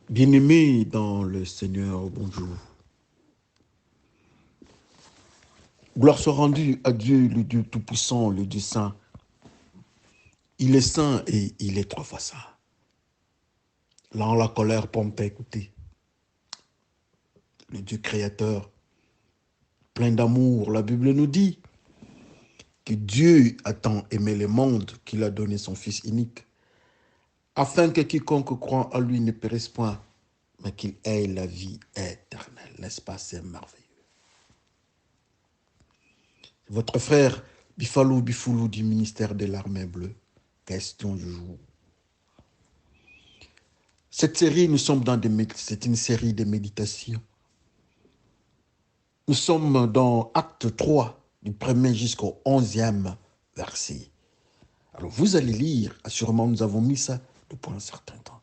Bien-aimés dans le Seigneur, bonjour. Gloire soit rendue à Dieu, le Dieu Tout-Puissant, le Dieu Saint. Il est saint et il est trois fois saint. Là, en la colère, pompe à écouter. Le Dieu créateur, plein d'amour. La Bible nous dit que Dieu a tant aimé le monde qu'il a donné son Fils unique, afin que quiconque croit en lui ne périsse point, mais qu'il ait la vie éternelle. N'est-ce pas, c'est merveilleux. Votre frère Bifalou Bifoulou du ministère de l'Armée bleue. Question du jour. Cette série, c'est une série de méditations. Nous sommes dans Acte 3, du 1er jusqu'au 11e verset. Alors vous allez lire, assurément nous avons mis ça depuis un certain temps.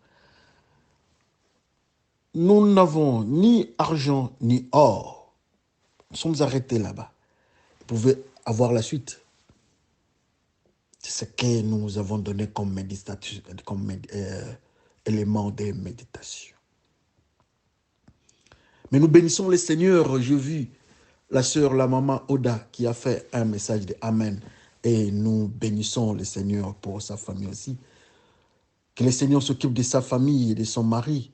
Nous n'avons ni argent ni or. Nous sommes arrêtés là-bas. Vous pouvez avoir la suite. C'est ce que nous avons donné comme élément de méditation. Mais nous bénissons le Seigneur. J'ai vu la sœur, la maman Oda qui a fait un message de Amen. Et nous bénissons le Seigneur pour sa famille aussi. Que le Seigneur s'occupe de sa famille et de son mari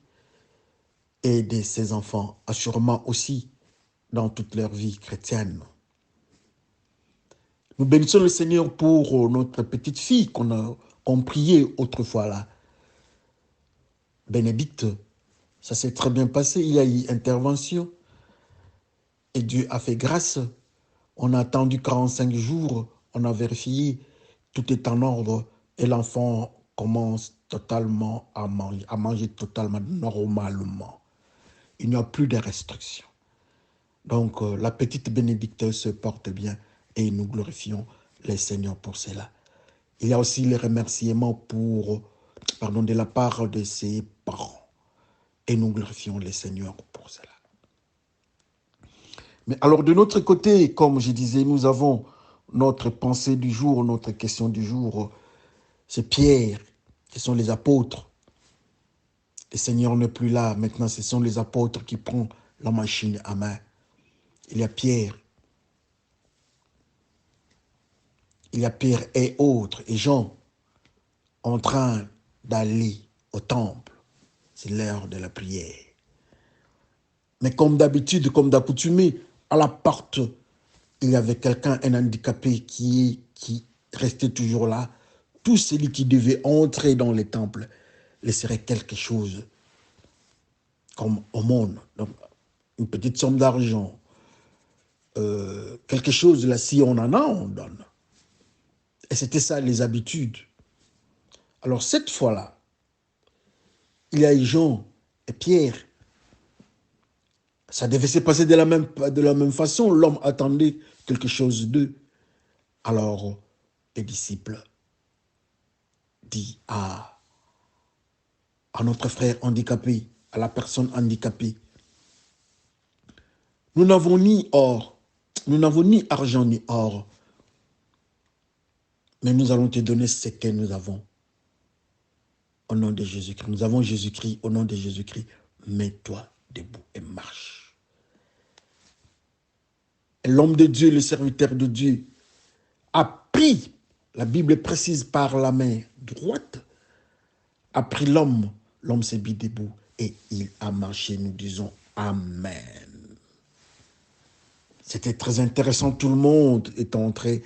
et de ses enfants, assurément aussi dans toute leur vie chrétienne. Nous bénissons le Seigneur pour notre petite fille qu'on priait autrefois là. Bénédicte, ça s'est très bien passé, il y a eu intervention et Dieu a fait grâce. On a attendu 45 jours, on a vérifié, tout est en ordre et l'enfant commence totalement à manger totalement normalement. Il n'y a plus de restrictions. Donc la petite Bénédicte se porte bien et nous glorifions le Seigneur pour cela. Il y a aussi les remerciements de la part de ses parents et nous glorifions le Seigneur pour cela. Mais alors de notre côté, comme je disais, nous avons notre pensée du jour, notre question du jour. C'est Pierre, ce sont les apôtres. Le Seigneur n'est plus là. Maintenant, ce sont les apôtres qui prennent la machine à main. Il y a Pierre. Il y a Pierre et autres, et Jean, en train d'aller au temple. C'est l'heure de la prière. Mais comme d'habitude, comme d'accoutumé, à la porte, il y avait quelqu'un, un handicapé qui restait toujours là. Tout celui qui devait entrer dans le temple laisserait quelque chose comme aumône. Donc, une petite somme d'argent. Quelque chose, là, si on en a, on donne. Et c'était ça, les habitudes. Alors, cette fois-là, il y a Jean et Pierre. Ça devait se passer de la même façon. L'homme attendait quelque chose d'eux. Alors, les disciples disent à notre frère handicapé, à la personne handicapée, nous n'avons ni or, nous n'avons ni argent ni or, mais nous allons te donner ce que nous avons. Au nom de Jésus-Christ. Nous avons Jésus-Christ, au nom de Jésus-Christ. Mets-toi debout et marche. Et l'homme de Dieu, le serviteur de Dieu, a pris, la Bible précise par la main droite, a pris l'homme s'est mis debout et il a marché. Nous disons Amen. C'était très intéressant, tout le monde est entré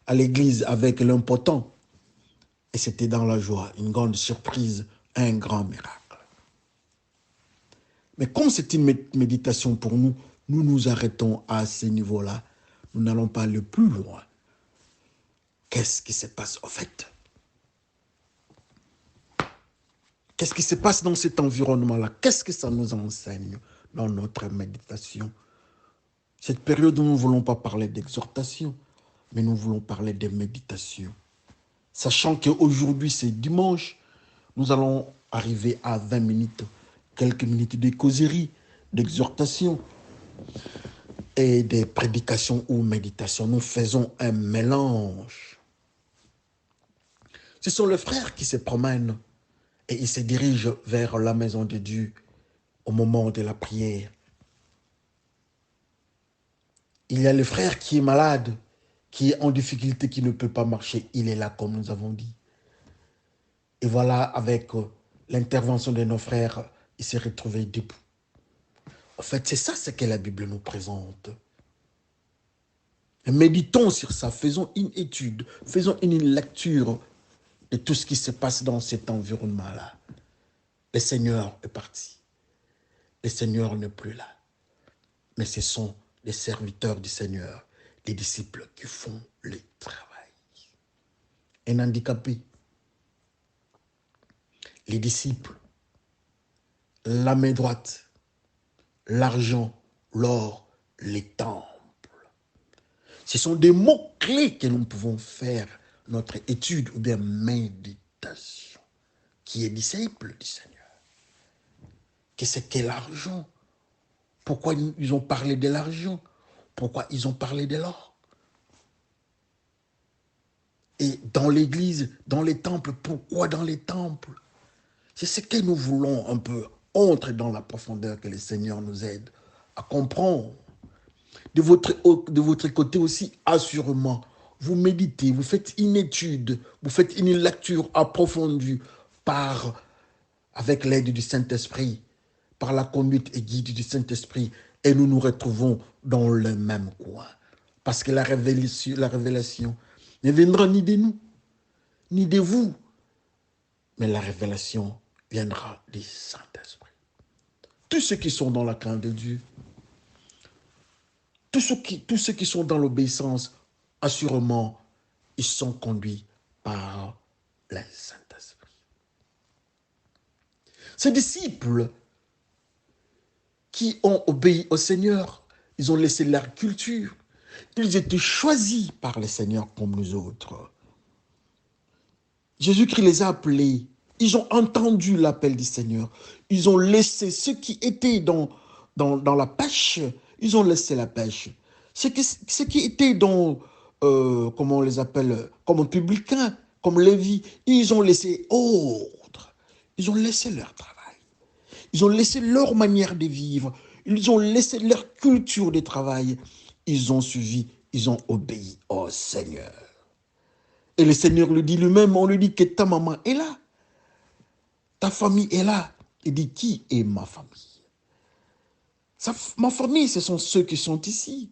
à l'église avec l'impotent. Et c'était dans la joie, une grande surprise, un grand miracle. Mais comme c'est une méditation pour nous, nous nous arrêtons à ce niveau-là. Nous n'allons pas aller plus loin. Qu'est-ce qui se passe au fait? Qu'est-ce qui se passe dans cet environnement-là? Qu'est-ce que ça nous enseigne dans notre méditation? Cette période où nous ne voulons pas parler d'exhortation, mais nous voulons parler de méditation. Sachant qu'aujourd'hui, c'est dimanche, nous allons arriver à 20 minutes, quelques minutes de causerie, d'exhortation et de prédication ou méditation. Nous faisons un mélange. Ce sont les frères qui se promènent et ils se dirigent vers la maison de Dieu. au moment de la prière. Il y a le frère qui est malade, qui est en difficulté, qui ne peut pas marcher. Il est là, comme nous avons dit. Et voilà, avec l'intervention de nos frères, il s'est retrouvé debout. En fait, c'est ça ce que la Bible nous présente. Et méditons sur ça, faisons une étude, faisons une lecture de tout ce qui se passe dans cet environnement-là. Le Seigneur est parti. Le Seigneur n'est plus là. Mais ce sont les serviteurs du Seigneur, les disciples qui font le travail. Un handicapé, les disciples, la main droite, l'argent, l'or, les temples. Ce sont des mots-clés que nous pouvons faire notre étude ou bien méditation. Qui est disciple du Seigneur? Qu'est-ce qu'est l'argent? Pourquoi ils ont parlé de l'argent? Pourquoi ils ont parlé de l'or? Et dans l'église, dans les temples, pourquoi dans les temples? C'est ce que nous voulons un peu entrer dans la profondeur, que le Seigneur nous aide à comprendre. De votre côté aussi, assurément, vous méditez, vous faites une étude, vous faites une lecture approfondie avec l'aide du Saint-Esprit, par la conduite et guide du Saint-Esprit, et nous nous retrouvons dans le même coin. Parce que la révélation ne viendra ni de nous, ni de vous, mais la révélation viendra du Saint-Esprit. Tous ceux qui sont dans la crainte de Dieu, tous ceux qui sont dans l'obéissance, assurément, ils sont conduits par le Saint-Esprit. Ces disciples qui ont obéi au Seigneur, ils ont laissé leur culture, ils étaient choisis par le Seigneur comme nous autres. Jésus-Christ les a appelés, ils ont entendu l'appel du Seigneur, ils ont laissé ceux qui étaient dans la pêche, ils ont laissé la pêche. Ceux qui étaient dans, comment on les appelle, comme publicains, comme Lévi, ils ont laissé autres. Ils ont laissé leur travail. Ils ont laissé leur manière de vivre. Ils ont laissé leur culture de travail. Ils ont suivi, ils ont obéi au Seigneur. Et le Seigneur le dit lui-même, on lui dit que ta maman est là. Ta famille est là. Il dit, qui est ma famille? Ma famille, ce sont ceux qui sont ici,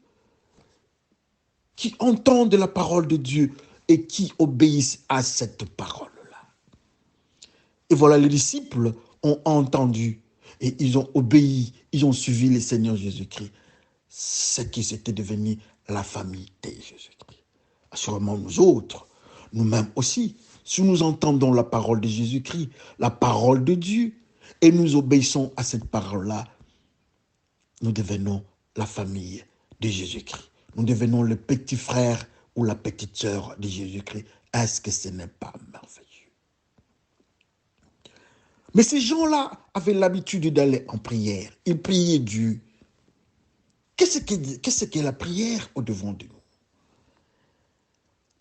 qui entendent la parole de Dieu et qui obéissent à cette parole-là. Et voilà, les disciples ont entendu et ils ont obéi, ils ont suivi le Seigneur Jésus-Christ, ce qui s'était devenu la famille de Jésus-Christ. Assurément, nous autres, nous-mêmes aussi, si nous entendons la parole de Jésus-Christ, la parole de Dieu, et nous obéissons à cette parole-là, nous devenons la famille de Jésus-Christ. Nous devenons le petit frère ou la petite sœur de Jésus-Christ. Est-ce que ce n'est pas merveilleux? Mais ces gens-là avaient l'habitude d'aller en prière. Ils priaient Dieu. Qu'est-ce qu'est la prière au-devant de nous?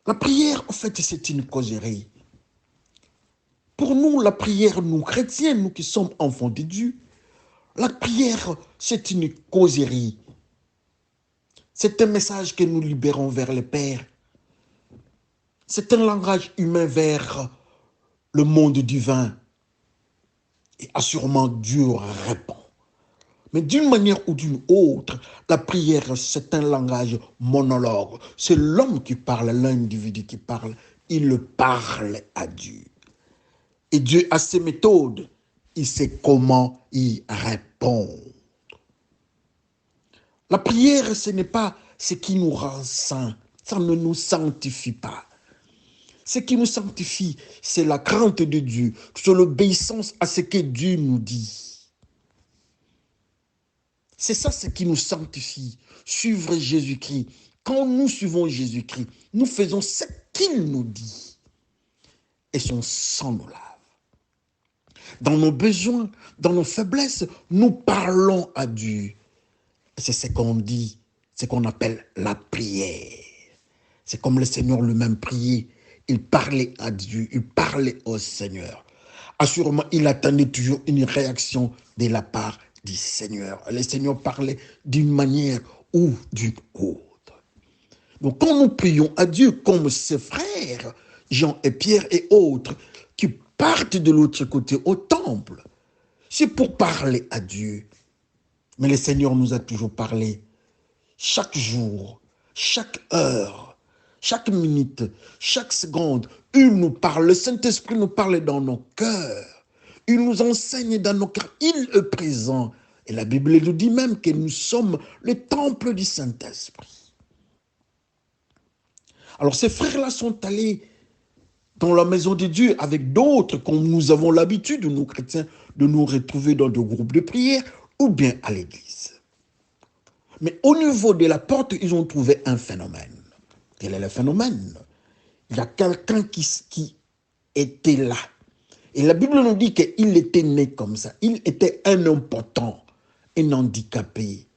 La prière, en fait, c'est une causerie. Pour nous, la prière, nous chrétiens, nous qui sommes enfants de Dieu, la prière, c'est une causerie. C'est un message que nous libérons vers le Père. C'est un langage humain vers le monde divin. Et assurément, Dieu répond. Mais d'une manière ou d'une autre, la prière, c'est un langage monologue. C'est l'homme qui parle, l'individu qui parle. Il parle à Dieu. Et Dieu a ses méthodes. Il sait comment y répondre. La prière, ce n'est pas ce qui nous rend saints. Ça ne nous sanctifie pas. Ce qui nous sanctifie, c'est la crainte de Dieu, c'est l'obéissance à ce que Dieu nous dit. C'est ça ce qui nous sanctifie, suivre Jésus-Christ. Quand nous suivons Jésus-Christ, nous faisons ce qu'il nous dit. Et son sang nous lave. Dans nos besoins, dans nos faiblesses, nous parlons à Dieu. Et c'est ce qu'on dit, ce qu'on appelle la prière. C'est comme le Seigneur lui-même priait. Il parlait à Dieu, il parlait au Seigneur. Assurément, il attendait toujours une réaction de la part dit Seigneur. Le Seigneur parlait d'une manière ou d'une autre. Donc quand nous prions à Dieu comme ses frères, Jean et Pierre et autres, qui partent de l'autre côté au temple, c'est pour parler à Dieu. Mais le Seigneur nous a toujours parlé chaque jour, chaque heure, chaque minute, chaque seconde. Il nous parle, le Saint-Esprit nous parle dans nos cœurs. Il nous enseigne dans nos cœurs. Il est présent. Et la Bible nous dit même que nous sommes le temple du Saint-Esprit. Alors ces frères-là sont allés dans la maison de Dieu avec d'autres, comme nous avons l'habitude, nous chrétiens, de nous retrouver dans des groupes de prière ou bien à l'église. Mais au niveau de la porte, ils ont trouvé un phénomène. Quel est le phénomène? Il y a quelqu'un qui était là. Et la Bible nous dit qu'il était né comme ça. Il était un impotent, un handicapé,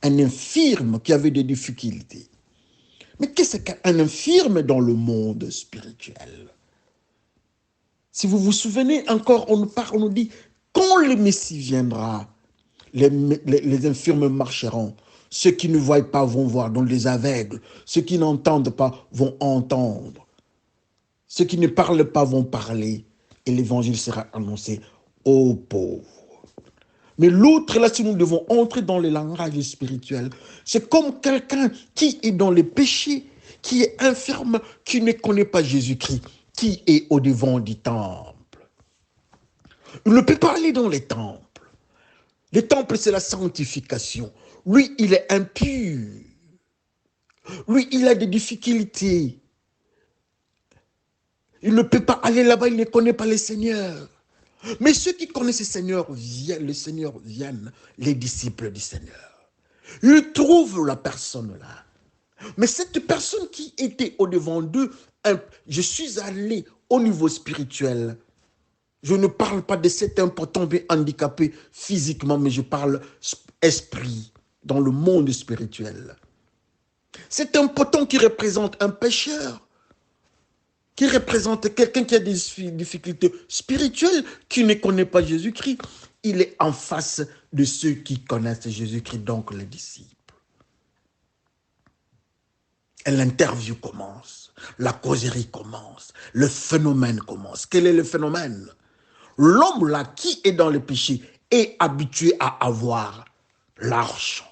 un infirme qui avait des difficultés. Mais qu'est-ce qu'un infirme dans le monde spirituel? Si vous vous souvenez encore, on nous dit, quand le Messie viendra, les infirmes marcheront. Ceux qui ne voient pas vont voir, donc les aveugles. Ceux qui n'entendent pas vont entendre. Ceux qui ne parlent pas vont parler. Et l'évangile sera annoncé aux pauvres. Mais l'autre, là, si nous devons entrer dans le langage spirituel, c'est comme quelqu'un qui est dans les péchés, qui est infirme, qui ne connaît pas Jésus-Christ, qui est au devant du temple. Il ne peut pas aller dans les temples. Le temple, c'est la sanctification. Lui, il est impur. Lui, il a des difficultés. Il ne peut pas aller là-bas, il ne connaît pas le Seigneur. Mais ceux qui connaissent le Seigneur viennent, les disciples du Seigneur. Ils trouvent la personne là. Mais cette personne qui était au-devant d'eux, je suis allé au niveau spirituel. Je ne parle pas de cet impotent bien handicapé physiquement, mais je parle esprit, dans le monde spirituel. C'est impotent qui représente un pécheur, qui représente quelqu'un qui a des difficultés spirituelles, qui ne connaît pas Jésus-Christ. Il est en face de ceux qui connaissent Jésus-Christ, donc les disciples. Et l'interview commence, la causerie commence, le phénomène commence. Quel est le phénomène? L'homme là qui est dans le péché est habitué à avoir l'argent.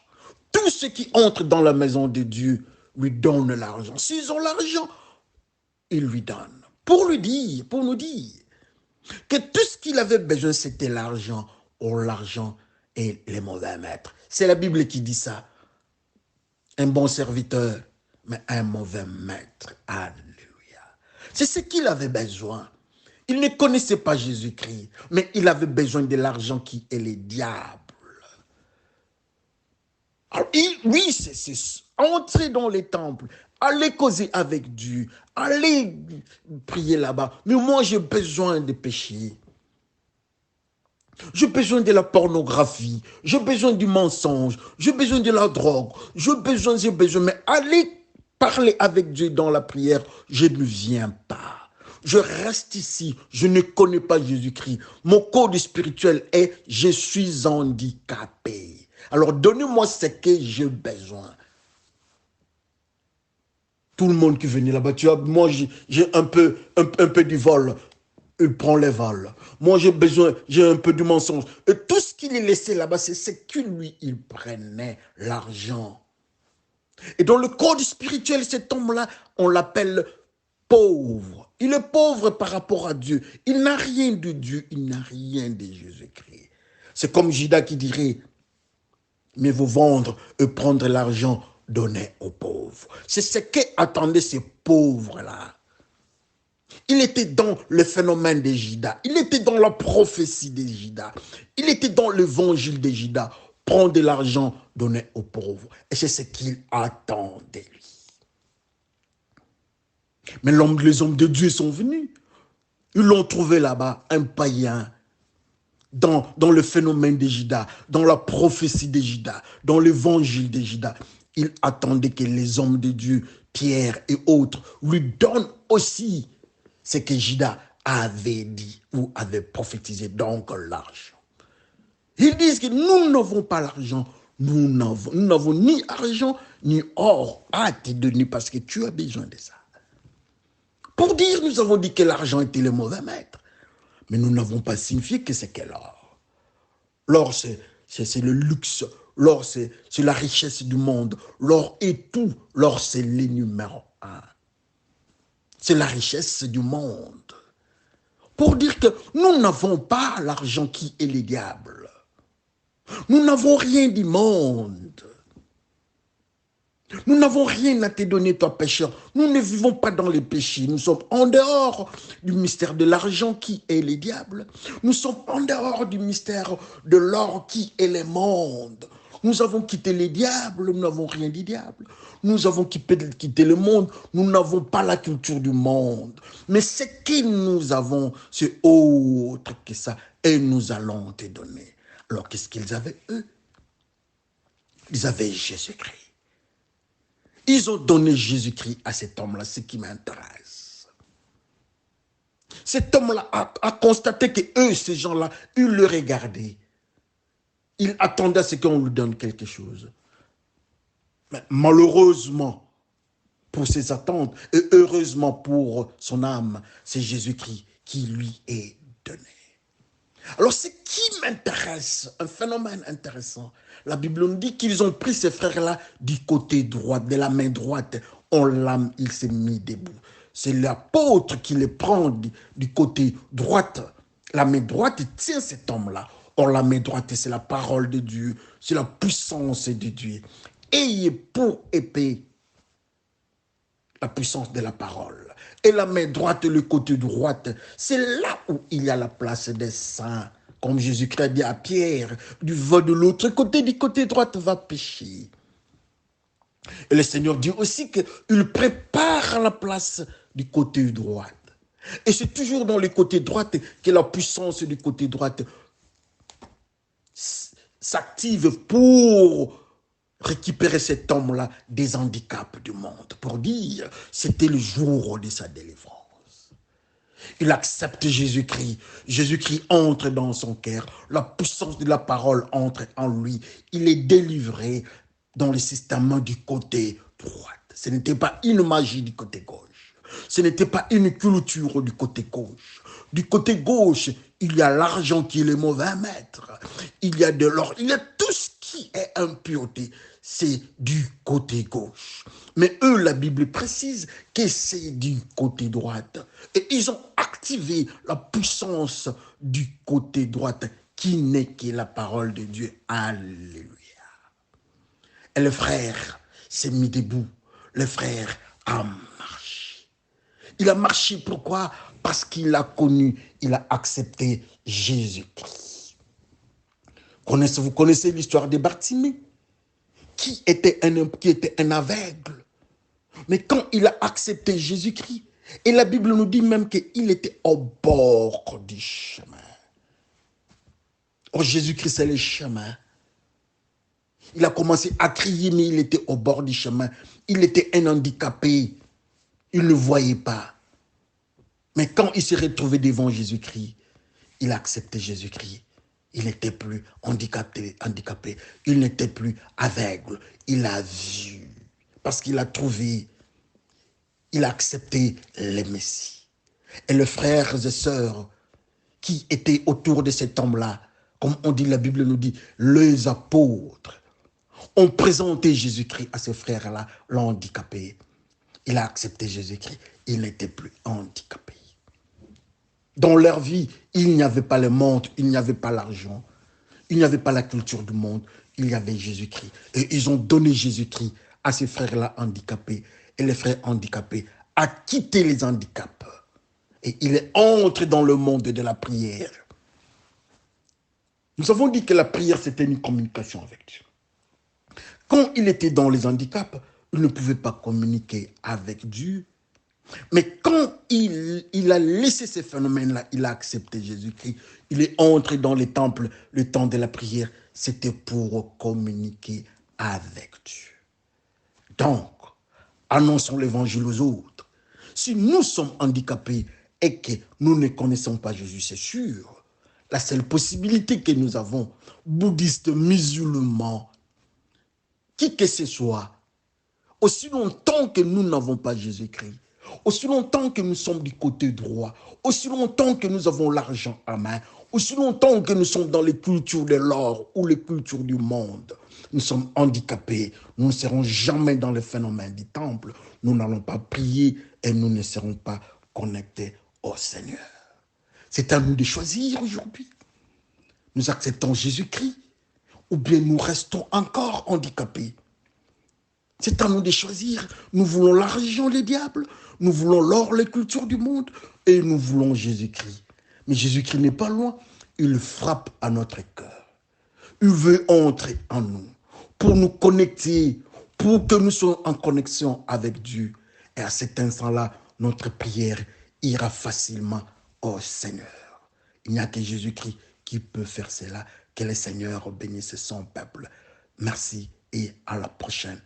Tous ceux qui entrent dans la maison de Dieu lui donnent l'argent. S'ils ont l'argent, ils lui donnent. Pour nous dire que tout ce qu'il avait besoin, c'était l'argent. Or, l'argent est le mauvais maître. C'est la Bible qui dit ça. Un bon serviteur, mais un mauvais maître. Alléluia. C'est ce qu'il avait besoin. Il ne connaissait pas Jésus-Christ, mais il avait besoin de l'argent qui est le diable. Alors, oui, c'est entrer dans les temples, aller causer avec Dieu, aller prier là-bas. Mais moi, j'ai besoin de pécher. J'ai besoin de la pornographie, j'ai besoin du mensonge, j'ai besoin de la drogue, j'ai besoin, mais aller parler avec Dieu dans la prière, je ne viens pas. Je reste ici, je ne connais pas Jésus-Christ. Mon code spirituel est « je suis handicapé ». Alors donnez-moi ce que j'ai besoin. Tout le monde qui venait là-bas, moi j'ai un peu du vol, il prend les vols. Moi j'ai un peu du mensonge. Et tout ce qu'il est laissé là-bas, c'est que lui, il prenait l'argent. Et dans le code spirituel, cet homme-là, on l'appelle pauvre. Il est pauvre par rapport à Dieu. Il n'a rien de Dieu, il n'a rien de Jésus-Christ. C'est comme Judas qui dirait, mais vous vendre et prendre l'argent, donner aux pauvres. C'est ce qu'attendaient ces pauvres-là. Il était dans le phénomène de Judas. Il était dans la prophétie de Judas. Il était dans l'évangile de Judas. Prendre de l'argent, donner aux pauvres. Et c'est ce qu'il attendait, lui. Mais les hommes de Dieu sont venus. Ils l'ont trouvé là-bas, un païen, dans le phénomène de Judas, dans la prophétie de Judas, dans l'évangile de Judas. Ils attendaient que les hommes de Dieu, Pierre et autres, lui donnent aussi ce que Judas avait dit ou avait prophétisé, donc l'argent. Ils disent que nous n'avons pas l'argent. Nous n'avons ni argent, ni or à te donner parce que tu as besoin de ça. Pour dire, nous avons dit que l'argent était le mauvais maître. Mais nous n'avons pas signifié que c'est quel or. L'or, c'est le luxe. L'or, c'est la richesse du monde. L'or est tout. L'or, c'est le numéro un. C'est la richesse du monde. Pour dire que nous n'avons pas l'argent qui est le diable. Nous n'avons rien du monde. Nous n'avons rien à te donner, toi pécheur. Nous ne vivons pas dans les péchés. Nous sommes en dehors du mystère de l'argent qui est le diable. Nous sommes en dehors du mystère de l'or qui est le monde. Nous avons quitté les diables, nous n'avons rien du diable. Nous avons quitté le monde, nous n'avons pas la culture du monde. Mais ce que nous avons, c'est autre que ça. Et nous allons te donner. Alors qu'est-ce qu'ils avaient, eux? Ils avaient Jésus-Christ. Ils ont donné Jésus-Christ à cet homme-là, ce qui m'intéresse. Cet homme-là a constaté que eux, ces gens-là, ils le regardaient. Ils attendaient à ce qu'on lui donne quelque chose. Mais malheureusement, pour ses attentes, et heureusement pour son âme, c'est Jésus-Christ qui lui est donné. Alors, ce qui m'intéresse, un phénomène intéressant, la Bible nous dit qu'ils ont pris ces frères-là du côté droit, de la main droite. Il s'est mis debout. C'est l'apôtre qui les prend du côté droite. La main droite tient cet homme-là. Or, la main droite, c'est la parole de Dieu. C'est la puissance de Dieu. Ayez pour épée la puissance de la parole. Et la main droite, le côté droite, c'est là où il y a la place des saints. Comme Jésus-Christ a dit à Pierre, du va de l'autre côté, du côté droit, va pécher. Et le Seigneur dit aussi qu'il prépare la place du côté droit. Et c'est toujours dans le côté droit que la puissance du côté droit s'active pour récupérer cet homme-là des handicaps du monde. Pour dire, c'était le jour de sa délivrance. Il accepte Jésus-Christ. Jésus-Christ entre dans son cœur. La puissance de la parole entre en lui. Il est délivré dans le système du côté droit. Ce n'était pas une magie du côté gauche. Ce n'était pas une culture du côté gauche. Du côté gauche, il y a l'argent qui est le mauvais maître. Il y a de l'or. Il y a tout ce qui est impureté. C'est du côté gauche. Mais eux, la Bible précise que c'est du côté droit. Et ils ont activé la puissance du côté droit qui n'est que la parole de Dieu. Alléluia. Et le frère s'est mis debout. Le frère a marché. Il a marché pourquoi? Parce qu'il a connu, il a accepté Jésus-Christ. Vous connaissez l'histoire de Bartimée, qui était un aveugle. Mais quand il a accepté Jésus-Christ, et la Bible nous dit même qu'il était au bord du chemin. Oh, Jésus-Christ, c'est le chemin. Il a commencé à crier, mais il était au bord du chemin. Il était un handicapé. Il ne voyait pas. Mais quand il s'est retrouvé devant Jésus-Christ, il a accepté Jésus-Christ. Il n'était plus handicapé. Il n'était plus aveugle. Il a vu. Parce qu'il a trouvé, il a accepté le Messie. Et les frères et sœurs qui étaient autour de cet homme-là, comme on dit, la Bible nous dit, les apôtres ont présenté Jésus-Christ à ces frères-là, l'handicapé. Il a accepté Jésus-Christ. Il n'était plus handicapé. Dans leur vie, il n'y avait pas le monde, il n'y avait pas l'argent, il n'y avait pas la culture du monde, il y avait Jésus-Christ. Et ils ont donné Jésus-Christ à ces frères-là handicapés. Et les frères handicapés ont quitté les handicaps. Et il est entré dans le monde de la prière. Nous avons dit que la prière, c'était une communication avec Dieu. Quand il était dans les handicaps, il ne pouvait pas communiquer avec Dieu. Mais quand il a laissé ces phénomènes-là, il a accepté Jésus-Christ, il est entré dans les temples, le temps de la prière, c'était pour communiquer avec Dieu. Donc, annonçons l'évangile aux autres. Si nous sommes handicapés et que nous ne connaissons pas Jésus, c'est sûr, La seule possibilité que nous avons, bouddhistes, musulmans, qui que ce soit, aussi longtemps que nous n'avons pas Jésus-Christ, aussi longtemps que nous sommes du côté droit, aussi longtemps que nous avons l'argent à main, aussi longtemps que nous sommes dans les cultures de l'or ou les cultures du monde, nous sommes handicapés, nous ne serons jamais dans le phénomène du temple, nous n'allons pas prier et nous ne serons pas connectés au Seigneur. C'est à nous de choisir aujourd'hui. Nous acceptons Jésus-Christ ou bien nous restons encore handicapés. C'est à nous de choisir. Nous voulons l'argent, les diables. Nous voulons l'or, les cultures du monde. Et nous voulons Jésus-Christ. Mais Jésus-Christ n'est pas loin. Il frappe à notre cœur. Il veut entrer en nous pour nous connecter, pour que nous soyons en connexion avec Dieu. Et à cet instant-là, notre prière ira facilement au Seigneur. Il n'y a que Jésus-Christ qui peut faire cela. Que le Seigneur bénisse son peuple. Merci et à la prochaine.